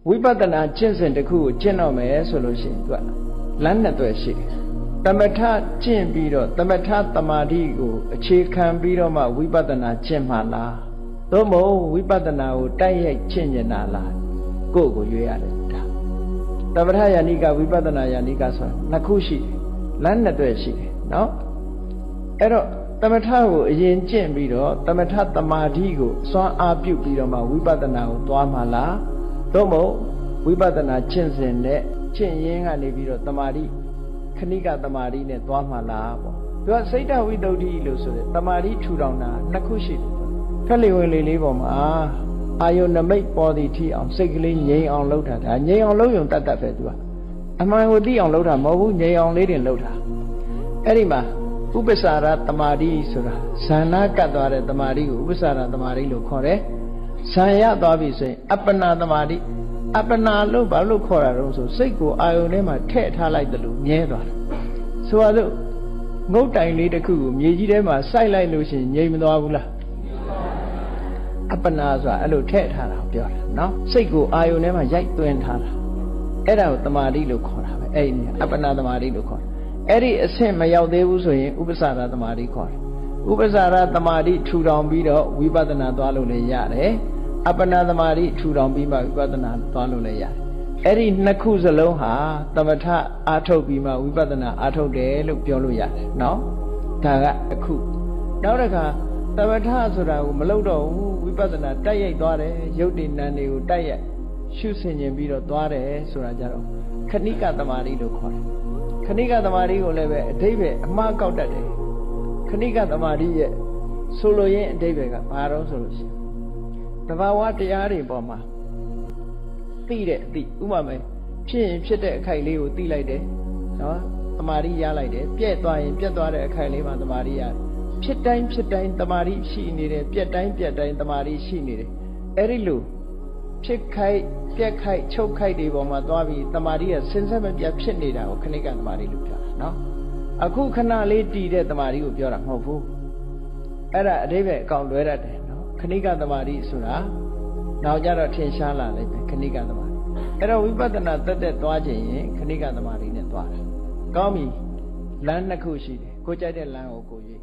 ဝိပဿနာကျင့်စဉ်တစ်ခုကိုကျင့်တော့မယ်ဆိုလို့ရှိရင်သူကလမ်းနှစ်သွယ်ရှိတယ်သမထကျင့်ပြီးတော့သမထသမာဓိကိုအခြေခံပြီးတော့မှဝိပဿနာကျင့်မှလားသို့မဟုတ်ဝိပဿနာကိုတိုက်ရိုက်ကျင့်နေတာလားကိုယ့်ကိုရွေးရတယ်ဒါသမထယာနိကဝိပဿနာယာနိကဆိုတာနှစ်ခုရှိတယ်လမ်းနှစ်သွယ်ရှိတယ်နော်အဲ့တော့သမထကိုအရင်ကျင့်ပြီးတော့သမထသမာဓိကိုစွမ်းအားပြုပြီးတော့မှဝိပဿနာကိုသွားမှလားသို့မဟုတ်ဝိပဿနာကျင့်စဉ်နဲ့ကျင့်ရင်းကနေပြီးတော့သမာဓိခဏိကသမာဓိနဲ့သွားမှလားပေါ့သူကစိတ်တဝိတ္တုလို့ဆိုတဲ့သမာဓိထူထောင်တာနှစ်ခုရှိတယ်ခက်လေဝင်လေလေးပေါ်မှာအာယုနမိတ်ပေါ်သည်ထိအောင်စိတ်ကလေးငြိမ်အောင်လုပ်တာဒါငြိမ်အောင်လုပ်ရုံတတ်ပဲသူကအမှန်ကိုသိအောင်လုပ်တာမဟုတ်ဘူးငြိမ်အောင်လေးတင်လုပ်တာအဲ့ဒီမှာဥပ္ပစာရသမာဓိဆိုတာဇာနာကတ်သွားတဲ့သမာဓိကိုဥပ္ပစာရသမာဓိလို့ခေါ်တယ်ဇံရသွားပြီဆိုရင်အပ္ပနာသမာဓိအပ္ပနာလို့ဘာလို့ခေါ်တာတော့ဆိုစိတ်ကိုအာယုန်ထဲမှာထည့်ထားလိုက်တယ်လို့မြဲသွားတယ်ဆိုပါစို့ငုတ်တိုင်လေးတစ်ခုကိုမြေကြီးထဲမှာစိုက်လိုက်လို့ရှိရင်ငြိမ်မသွားဘူးလားအပ္ပနာဆိုတာအဲ့လိုထည့်ထားတာကိုပြောတာနော်စိတ်ကိုအာယုန်ထဲမှာရိုက်သွင်းထားတာအဲ့ဒါကိုသမာဓိလို့ခေါ်တာပဲအဲ့ဒီအပ္ပနာသမာဓိလို့ခေါ်တယ်အဲ့ဒီအဆင့်မရောက်သေးဘူးဆိုရင်ဥပ္ပစာရသမာဓိခေါ်တယ်ဥပ္ပစာရသမာဓိထူထောင်ပြီးတော့ဝိပဿနာသွားလို့လည်းရတယ်အပ္ပနာသမာဓိထူထောင်ပြီးမှဝိပဿနာသွားလို့လည်းရတယ်အဲ့ဒီနှစ်ခုစလုံးဟာသမထအာထုတ်ပြီးမှဝိပဿနာအာထုတ်တယ်လို့ပြောလို့ရတယ်နော်ဒါကအခုနောက်တစ်ခါသမထဆိုတာကိုမလုပ်တော့ဘူးဝိပဿနာတိုက်ရိုက်သွားတယ်ရုပ်တည်နာမ်တွေကိုတိုက်ရိုက်ရှုဆင်ခြင်ပြီးတော့သွားတယ်ဆိုတာကြတော့ခဏိကသမာဓိလို့ခေါ်တယ်ခဏိကသမာဓိကိုလည်းပဲအဓိပ္ပာယ်အမှားကောက်တတ်တယ်ခဏိကသမာဓိရဲ့ဆိုလိုရင်းအဓိပ္ပာယ်ကဘာတော့ဆိုလို့ရှိရင်တဘာဝတရားတွေပေါ်မှာသိတဲ့အသိဥပမာဖြစ်ရင်ဖြစ်တဲ့အခိုက်လေးကိုသိလိုက်တယ်နော်သမာဓိရလိုက်တယ်ပြည့်သွားရင်ပြည့်သွားတဲ့အခိုက်လေးမှာသမာဓိရတယ်ဖြစ်တိုင်းဖြစ်တိုင်းသမာဓိရှိနေတယ်ပြည့်တိုင်းပြည့်တိုင်းသမာဓိရှိနေတယ်အဲ့ဒီလိုဖြစ်ခိုက်ပြက်ခိုက်ချုပ်ခိုက်တွေပေါ်မှာသွားပြီးသမာဓိကစဉ်ဆက်မပြတ်ဖြစ်နေတာကိုခဏိကသမာဓိလို့ပြောတာနော်အခုခဏလေးတည်တဲ့သမာဓိကိုပြောတာမဟုတ်ဘူးအဲ့ဒါအဓိပ္ပာယ်အကောင်လွဲတတ်တယ်နော်ခဏိကသမာဓိဆိုတာနောက်ကြတော့ထင်ရှားလာလိမ့်မယ်ခဏိကသမာဓိအဲ့တော့ဝိပဿနာတက်တက်သွားခြင်းရင်ခဏိကသမာဓိနဲ့သွားတာကောင်းပြီလမ်းနှစ်ခုရှိတယ်ကိုကြိုက်တဲ့လမ်းကိုကိုရွေး